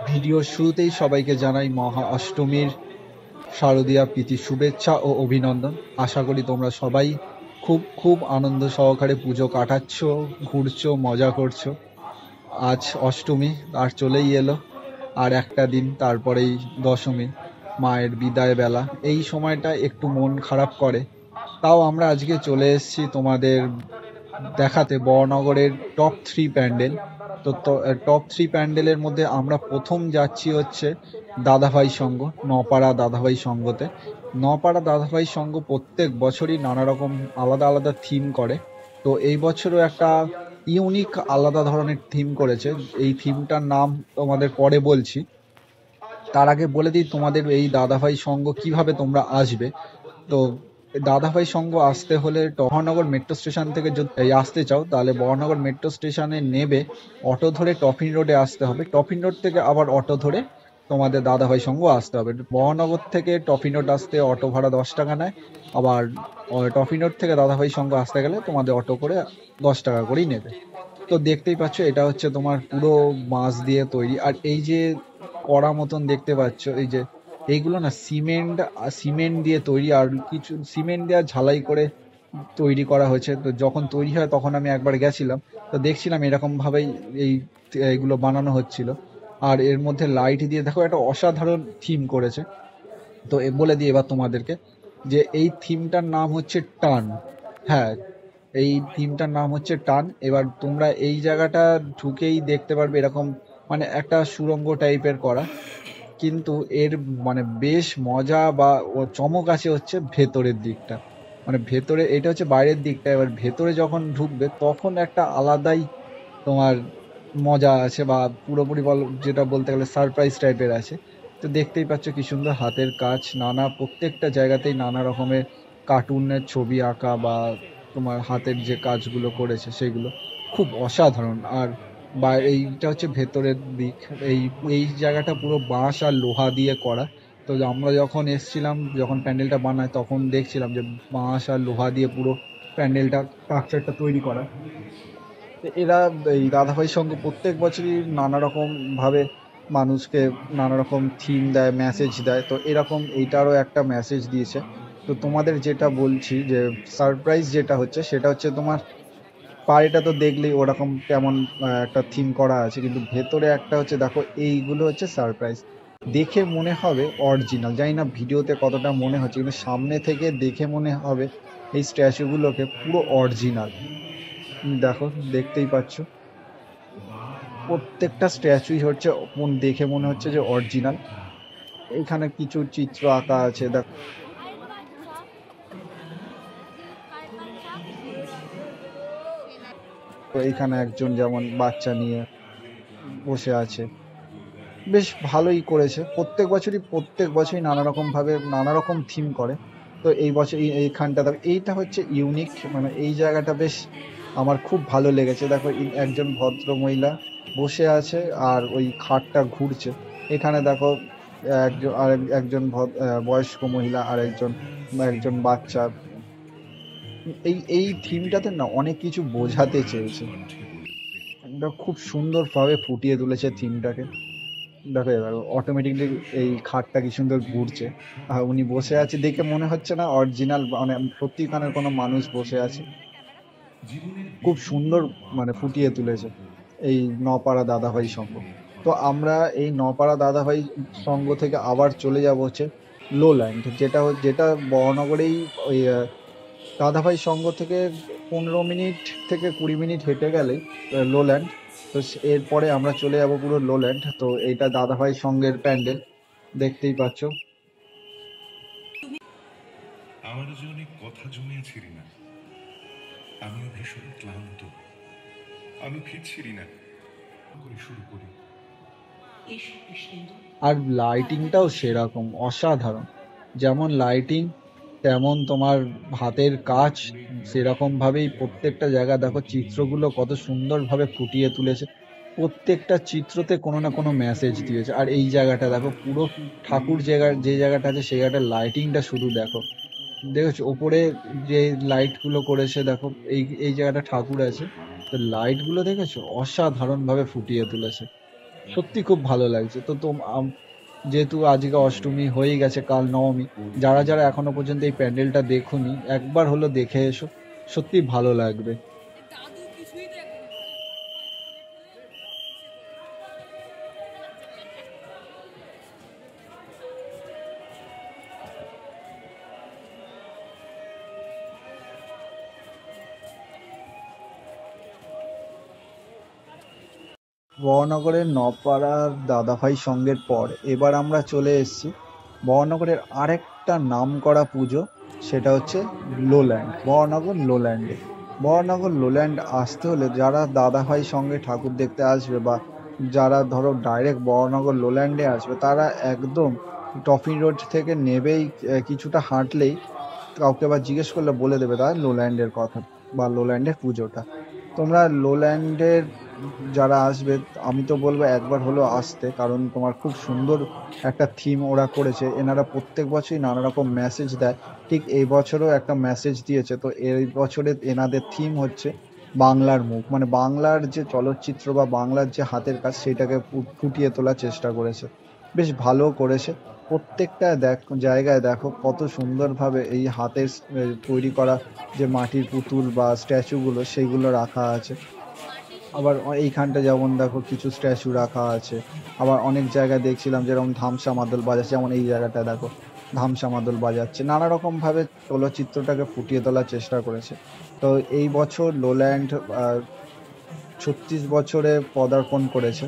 ভিডিওর শুরুতেই সবাইকে জানাই মহা অষ্টমীর শারদীয়া প্রীতি শুভেচ্ছা ও অভিনন্দন। আশা করি তোমরা সবাই খুব খুব আনন্দ সহকারে পুজো কাটাচ্ছ, ঘুরছো, মজা করছো। আজ অষ্টমী আর চলেই এলো, আর একটা দিন তারপরেই দশমী, মায়ের বিদায় বেলা। এই সময়টা একটু মন খারাপ করে, তাও আমরা আজকে চলে এসেছি তোমাদের দেখাতে বড়নগরের টপ 3 প্যান্ডেল। তো টপ 3 প্যান্ডেলের মধ্যে আমরা প্রথম যাচ্ছি হচ্ছে দাদাভাই সংঘ, নপাড়া দাদাভাই সংঘতে। নপাড়া দাদাভাই সংঘ প্রত্যেক বছরই নানা রকম আলাদা আলাদা থিম করে। তো এই বছরও একটা ইউনিক আলাদা ধরনের থিম করেছে। এই থিমটার নাম তোমাদের পরে বলছি, তার আগে বলে দিই তোমাদের এই দাদাভাই সংঘ কিভাবে তোমরা আসবে। তো দাদাভাই সংঘ আসতে হলে বহরনগর মেট্রো স্টেশন থেকে যদি আসতে চাও, তাহলে বহরনগর মেট্রো স্টেশনে নেবে অটো ধরে টফিন রোডে আসতে হবে। টফিন রোড থেকে আবার অটো ধরে তোমাদের দাদাভাই সংঘ আসতে হবে। বহরনগর থেকে টফিন রোড আসতে অটো ভাড়া 10 টাকা নেয়, আবার টফিন রোড থেকে দাদাভাই সংঘ আসতে গেলে তোমাদের অটো করে 10 টাকা করেই নেবে। তো দেখতেই পাচ্ছ এটা হচ্ছে তোমার পুরো বাঁশ দিয়ে তৈরি, আর এই যে কড়া মতন দেখতে পাচ্ছ, এই যে এইগুলো না সিমেন্ট দিয়ে তৈরি, আর কিছু সিমেন্ট দিয়ে ঝালাই করে তৈরি করা হয়েছে। তো যখন তৈরি হয় তখন আমি একবার গেছিলাম, তো দেখছিলাম এরকম ভাবেই এই এইগুলো বানানো হচ্ছিল। আর এর মধ্যে লাইট দিয়ে দেখো একটা অসাধারণ থিম করেছে। তো বলে দিই এবার তোমাদেরকে যে এই থিমটার নাম হচ্ছে টান। হ্যাঁ, এই থিমটার নাম হচ্ছে টান। এবার তোমরা এই জায়গাটা ঢুকেই দেখতে পারবে এরকম মানে একটা সুড়ঙ্গ টাইপের করা, কিন্তু এর মানে বেশ মজা বা ও চমক আছে হচ্ছে ভেতরের দিকটা। মানে ভেতরে এটা হচ্ছে বাইরের দিকটা, এবার ভেতরে যখন ঢুকবে তখন একটা আলাদাই তোমার মজা আছে, বা পুরোপুরি যেটা বলতে গেলে সারপ্রাইজ টাইপের আছে। তো দেখতেই পাচ্ছ কি সুন্দর হাতের কাজ, প্রত্যেকটা জায়গাতেই নানা রকমের কার্টুনের ছবি আঁকা, বা তোমার হাতের যে কাজগুলো করেছে সেগুলো খুব অসাধারণ। আর এইটা হচ্ছে ভেতরের দিক। এই এই জায়গাটা পুরো বাঁশ আর লোহা দিয়ে করা। তো আমরা যখন এসছিলাম, যখন প্যান্ডেলটা বানায়, তখন দেখছিলাম যে বাঁশ আর লোহা দিয়ে পুরো প্যান্ডেলটা স্ট্রাকচারটা তৈরি করা। এরা এই দাদাভাই সংঘ প্রত্যেক বছরই নানা রকম ভাবে মানুষকে নানা রকম থিম দেয়, মেসেজ দেয়। তো এরকম এইটারও একটা মেসেজ দিয়েছে। তো তোমাদের যেটা বলছি যে সারপ্রাইজ যেটা হচ্ছে সেটা হচ্ছে তোমার পাড়িটা তো দেখলেই ওরকম কেমন একটা থিম করা আছে, কিন্তু ভেতরে একটা হচ্ছে দেখো এইগুলো হচ্ছে সারপ্রাইজ। দেখে মনে হবে অরিজিনাল, জানি না ভিডিওতে কতটা মনে হচ্ছে, কিন্তু সামনে থেকে দেখে মনে হবে এই স্ট্যাচুগুলোকে পুরো অরিজিনাল। দেখো, দেখতেই পাচ্ছ প্রত্যেকটা স্ট্যাচুই হচ্ছে দেখে মনে হচ্ছে যে অরিজিনাল। এখানে কিছু চিত্র আঁকা আছে দেখো, এইখানে একজন যেমন বাচ্চা নিয়ে বসে আছে। বেশ ভালোই করেছে। প্রত্যেক বছরই নানা রকম ভাবে নানা রকম থিম করে। তো এই বছর এইখানটা দেখো, এইটা হচ্ছে ইউনিক, মানে এই জায়গাটা বেশ আমার খুব ভালো লেগেছে। দেখো একজন ভদ্র মহিলা বসে আছে আর ওই খাটটা ঘুরছে। এখানে দেখো একজন বয়স্ক মহিলা আর একজন একজন বাচ্চা। এই এই থিমটাতে না অনেক কিছু বোঝাতে চেয়েছে, এটা খুব সুন্দরভাবে ফুটিয়ে তুলেছে থিমটাকে। দেখো এবার অটোমেটিকলি এই খাটটা কি সুন্দর ঘুরছে, আর উনি বসে আছে দেখে মনে হচ্ছে না অরিজিনাল, মানে সত্যিকারের কোনো মানুষ বসে আছে। খুব সুন্দর মানে ফুটিয়ে তুলেছে এই নপাড়া দাদাভাই সংঘ। তো আমরা এই নপাড়া দাদাভাই সংঘ থেকে আবার চলে যাব হচ্ছে লোল্যান্ড, যেটা বড়নগরেই ওই দাদাভাই সংঘ থেকে 15 মিনিট থেকে 20 মিনিট হেঁটে গেলেই লোল্যান্ড। তো এরপরে আমরা চলে যাব পুরো লোল্যান্ড। তো এইটা দাদাভাই সংঘের প্যান্ডেল, দেখতেই পাচ্ছ। আমার যে অনেক কথা জমিয়েছি রিনা, আমিও ভীষণ ক্লান্ত। আমি ফিরছি রিনা, শুরু করি। আর লাইটিংটাও সেরকম অসাধারণ, যেমন লাইটিং তেমন তোমার হাতের কাজ সেরকম ভাবেই প্রত্যেকটা জায়গা। দেখো চিত্রগুলো কত সুন্দরভাবে ফুটিয়ে তুলেছে, প্রত্যেকটা চিত্রতে কোনো না কোনো মেসেজ দিয়েছে। আর এই জায়গাটা দেখো, পুরো ঠাকুর যে জায়গাটা আছে সেই জায়গাটার লাইটিংটা শুধু দেখো, দেখেছো ওপরে যে লাইট গুলো করেছে, দেখো এই এই জায়গাটা ঠাকুর আছে, তো লাইট গুলো দেখেছো অসাধারণ ভাবে ফুটিয়ে তুলেছে। সত্যি খুব ভালো লাগছে। তো যেহেতু আজকে অষ্টমী হয়ে গেছে, কাল নবমী, যারা যারা এখনো পর্যন্ত এই প্যান্ডেলটা দেখোনি একবার হলো দেখে এসো, সত্যি ভালো লাগবে। বড়নগরের নপাড়ার দাদাভাই সঙ্গের পর এবার আমরা চলে এসেছি বড়নগরের আরেকটা নামকরা পুজো, সেটা হচ্ছে লোল্যান্ড, বড়নগর লোল্যান্ডে। বড়নগর লোল্যান্ড আসতে হলে যারা দাদাভাই সঙ্গে ঠাকুর দেখতে আসবে বা যারা ধরো ডাইরেক্ট বড়নগর লোল্যান্ডে আসবে, তারা একদম টফিন রোড থেকে নেবেই কিছুটা হাঁটলেই কাউকে আবার জিজ্ঞেস করলে বলে দেবে তারা লোল্যান্ডের কথা বা লোল্যান্ডের পুজোটা। তোমরা লোল্যান্ডের যারা আসবে, আমি তো বলবো একবার হলেও আসতে, কারণ তোমার খুব সুন্দর একটা থিম ওরা করেছে। এনারা প্রত্যেক বছরই নানা রকম মেসেজ দেয়, ঠিক এই বছরও একটা মেসেজ দিয়েছে। তো এই বছরে এনাদের থিম হচ্ছে বাংলার মুখ, মানে বাংলার যে চলচ্চিত্র বা বাংলার যে হাতের কাজ সেটাকে ফুটিয়ে তোলার চেষ্টা করেছে। বেশ ভালো করেছে। প্রত্যেকটা জায়গায় দেখো কত সুন্দরভাবে এই হাতের তৈরি করা যে মাটির পুতুল বা স্ট্যাচুগুলো সেইগুলো রাখা আছে। আবার এইখানটা যেমন দেখো কিছু স্ট্যাচু রাখা আছে। আবার অনেক জায়গায় দেখছিলাম যেরকম ধামসা মাদল বাজাচ্ছে, যেমন এই জায়গাটা দেখো ধামসা মাদল বাজাচ্ছে। নানা রকম ভাবে চলচ্চিত্রটাকে ফুটিয়ে তোলার চেষ্টা করেছে। তো এই বছর লোল্যান্ড 36 বছরে পদার্পণ করেছে।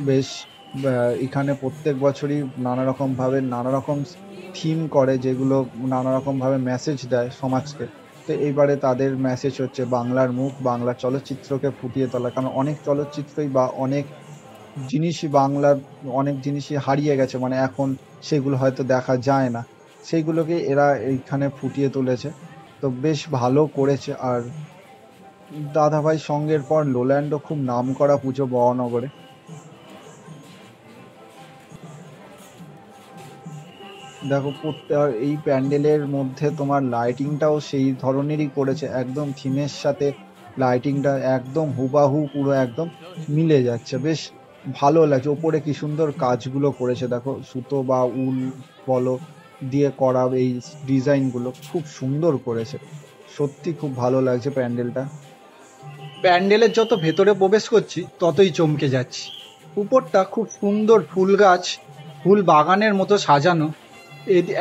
বেশ এখানে প্রত্যেক বছরই নানা রকম ভাবে নানা রকম থিম করে, যেগুলো নানা রকম ভাবে মেসেজ দেয় সমাজকে। তো এইবারে তাদের মেসেজ হচ্ছে বাংলার মুখ, বাংলার চলচ্চিত্রকে ফুটিয়ে তোলা। কারণ অনেক চলচ্চিত্রই বা অনেক জিনিসই বাংলার অনেক জিনিসই হারিয়ে গেছে, মানে এখন সেগুলো হয়তো দেখা যায় না, সেইগুলোকে এরা এইখানে ফুটিয়ে তুলেছে। তো বেশ ভালো করেছে। আর দাদাভাই সঙ্গের পর লোল্যান্ডও খুব নামকরা পুজো বড়নগরে। দেখো আর এই প্যান্ডেলের মধ্যে তোমার লাইটিংটাও সেই ধরনেরই করেছে, একদম থিমের সাথে লাইটিংটা একদম হুবাহু পুরো একদম মিলে যাচ্ছে। বেশ ভালো লাগছে। ওপরে কি সুন্দর কাজগুলো করেছে দেখো, সুতো বা উল বলো দিয়ে করা এই ডিজাইনগুলো খুব সুন্দর করেছে। সত্যি খুব ভালো লাগছে প্যান্ডেলটা। প্যান্ডেলের যত ভেতরে প্রবেশ করছি ততই চমকে যাচ্ছি। উপরটা খুব সুন্দর ফুল গাছ, ফুল বাগানের মতো সাজানো।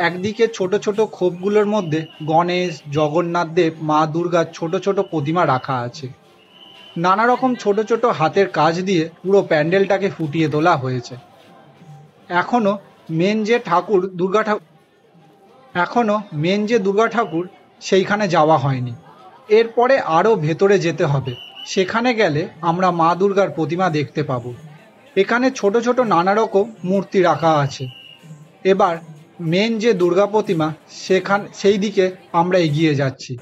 একদিকে ছোট ছোট খোপগুলোর মধ্যে গণেশ, জগন্নাথ দেব, মা দুর্গার ছোট ছোট প্রতিমা রাখা আছে। নানা রকম ছোট ছোট হাতের কাজ দিয়ে পুরো প্যান্ডেলটাকে ফুটিয়ে তোলা হয়েছে। এখনো মেন যে ঠাকুর দুর্গা ঠাকুর এখনো মেন যে দুর্গা ঠাকুর সেইখানে যাওয়া হয়নি। এরপরে আরও ভেতরে যেতে হবে, সেখানে গেলে আমরা মা দুর্গার প্রতিমা দেখতে পাবো। এখানে ছোট ছোট নানা রকম মূর্তি রাখা আছে। এবার মেন যে দুর্গা প্রতিমা সেই দিকে আমরা এগিয়ে যাচ্ছি।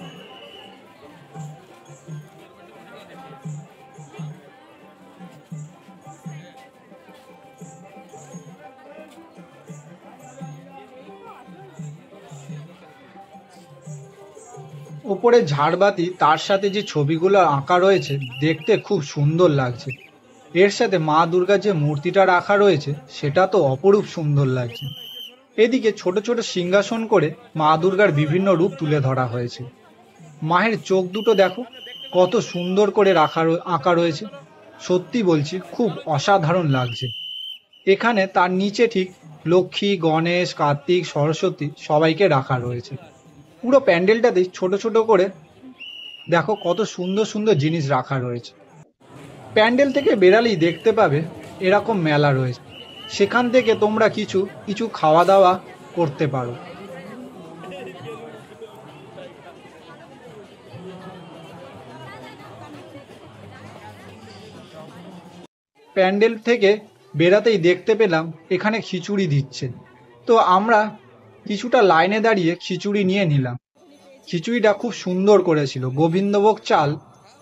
ওপরে ঝাড়বাতি, তার সাথে যে ছবিগুলো আঁকা রয়েছে দেখতে খুব সুন্দর লাগছে। এর সাথে মা দুর্গার যে মূর্তিটা রাখা রয়েছে সেটা তো অপরূপ সুন্দর লাগছে। এদিকে ছোট ছোট সিংহাসন করে মা দুর্গার বিভিন্ন রূপ তুলে ধরা হয়েছে। মায়ের চোখ দুটো দেখো কত সুন্দর করে আঁকা রয়েছে। সত্যি বলছি খুব অসাধারণ লাগছে। এখানে তার নিচে ঠিক লক্ষ্মী, গণেশ, কার্তিক, সরস্বতী সবাইকে রাখা রয়েছে। পুরো প্যান্ডেলটাতে ছোট ছোট করে দেখো কত সুন্দর সুন্দর জিনিস রাখা রয়েছে। প্যান্ডেল থেকে বেরালেই দেখতে পাবে এরকম মেলা রয়েছে, সেখান থেকে তোমরা কিছু কিছু খাওয়া দাওয়া করতে পারো। প্যান্ডেল থেকে বেরাতেই দেখতে পেলাম এখানে খিচুড়ি দিচ্ছে। তো আমরা কিছুটা লাইনে দাঁড়িয়ে খিচুড়ি নিয়ে নিলাম। খিচুড়িটা খুব সুন্দর করেছিল, গোবিন্দভোগ চাল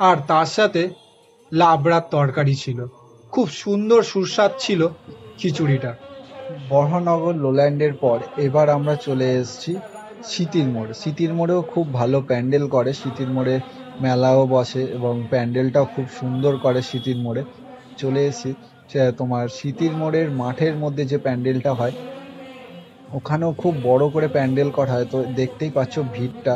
আর তার সাথে লাবড়ার তরকারি ছিল। খুব সুন্দর সুস্বাদ ছিল খিচুড়িটা। বড়নগর লোল্যান্ডের পর এবার আমরা চলে এসেছি স্মৃতির মোড়। স্মৃতির মোড়েও খুব ভালো প্যান্ডেল করে, স্মৃতির মোড়ে মেলাও বসে এবং প্যান্ডেলটাও খুব সুন্দর করে স্মৃতির মোড়ে। চলে এসেছি তোমার স্মৃতির মোড়ের মাঠের মধ্যে যে প্যান্ডেলটা হয়, ওখানেও খুব বড় করে প্যান্ডেল করা হয়। তো দেখতেই পাচ্ছ ভিড়টা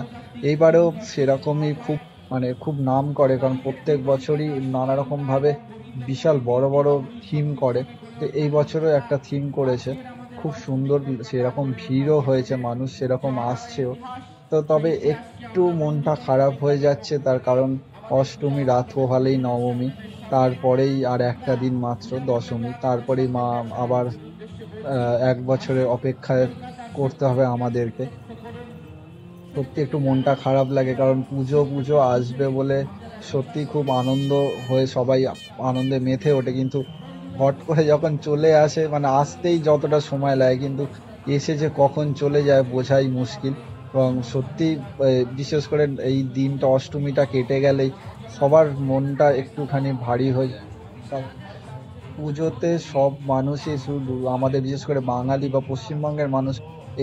এইবারেও সেরকমই খুব, মানে খুব নাম করে, কারণ প্রত্যেক বছরই নানা রকম ভাবে বিশাল বড় বড় থিম করে। তো এই বছরও একটা থিম করেছে, খুব সুন্দর, সেরকম ভিড়ও হয়েছে, মানুষ সেরকম আসছেও। তো তবে একটু মনটা খারাপ হয়ে যাচ্ছে, তার কারণ অষ্টমী রাত পোহালেই নবমী, তারপরেই আর একটা দিন মাত্র দশমী, তারপরেই মা আবার এক বছরের অপেক্ষায় করতে হবে আমাদেরকে। সত্যি একটু মনটা খারাপ লাগে, কারণ পুজো পুজো আসবে বলে সত্যি খুব আনন্দ হয়ে সবাই আনন্দে মেতে ওঠে, কিন্তু হট করে যখন চলে আসে, মানে আসতেই যতটা সময় লাগে, কিন্তু এসে যে কখন চলে যায় বোঝাই মুশকিল। এবং সত্যি বিশেষ করে এই দিনটা, অষ্টমীটা কেটে গেলেই সবার মনটা একটুখানি ভারী হয়ে যায়। কারণ পুজোতে সব মানুষই, শুধু আমাদের বিশেষ করে বাঙালি বা পশ্চিমবঙ্গের মানুষ,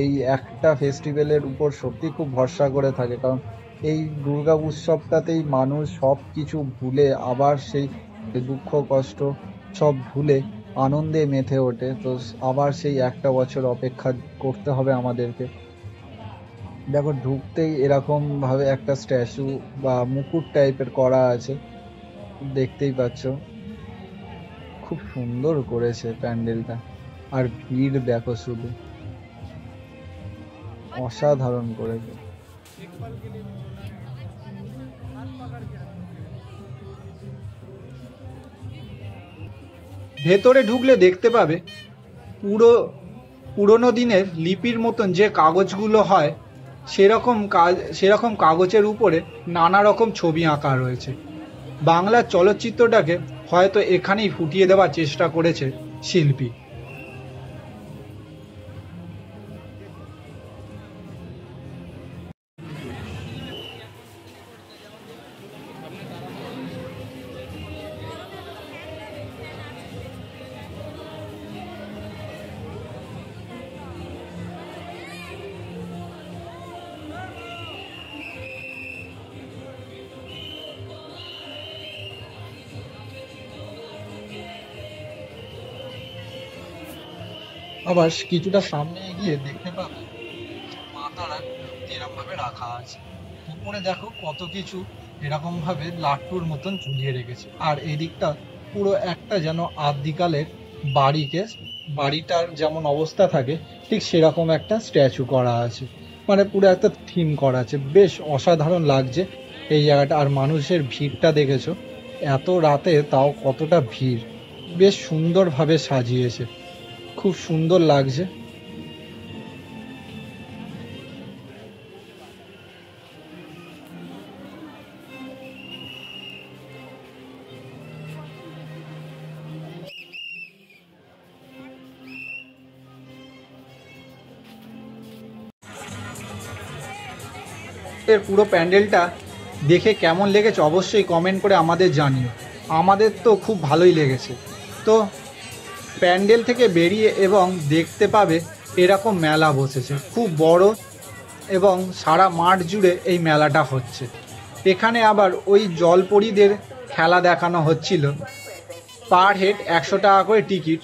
এই একটা ফেস্টিভ্যালের উপর সত্যি খুব ভরসা করে থাকে। কারণ এই দুর্গা উৎসবটাতেই মানুষ সব কিছু ভুলে আবার সেই দুঃখ কষ্ট সব ভুলে আনন্দে মেতে ওঠে। তো আবার সেই একটা বছর অপেক্ষা করতে হবে আমাদেরকে। দেখো, ঢুকতেই এরকম ভাবে একটা স্ট্যাচু বা মুকুট টাইপের করা আছে, দেখতেই পাচ্ছ। খুব সুন্দর করেছে প্যান্ডেলটা, আর ভিড় দেখো শুধু, অসাধারণ করেছে। ভেতরে ঢুকলে দেখতে পাবে পুরো পুরোনো দিনের লিপির মতন যে কাগজগুলো হয়, সেরকম কাগজের উপরে নানা রকম ছবি আঁকা রয়েছে। বাংলার চলচ্চিত্রটাকে হয়তো এখানেই ফুটিয়ে দেওয়ার চেষ্টা করেছে শিল্পী। আবার কিছুটা সামনে এগিয়ে দেখতে পাবে মাতারা এরকম ভাবে রাখা আছে। উপরে দেখো কত কিছু এরকম ভাবে লাট্টুর মতন ঝুলিয়ে রেখেছে। আর এদিকটা পুরো একটা যেন আদিকালের বাড়িটার যেমন অবস্থা থাকে ঠিক সেরকম একটা স্ট্যাচু করা আছে, মানে পুরো একটা থিম করা আছে। বেশ অসাধারণ লাগছে এই জায়গাটা। আর মানুষের ভিড়টা দেখেছো, এত রাতে তাও কতটা ভিড়, বেশ সুন্দরভাবে সাজিয়েছে, খুব সুন্দর লাগছে। এর পুরো প্যান্ডেলটা দেখে কেমন লেগেছে অবশ্যই কমেন্ট করে আমাদের জানিও। আমাদের তো খুব ভালোই লেগেছে। তো প্যান্ডেল থেকে বেরিয়ে এবং দেখতে পাবে এরকম মেলা বসেছে খুব বড়, এবং সারা মাঠ জুড়ে এই মেলাটা হচ্ছে। এখানে আবার ওই জলপরীদের খেলা দেখানো হচ্ছিল। পার হেড 100 টাকা করে টিকিট।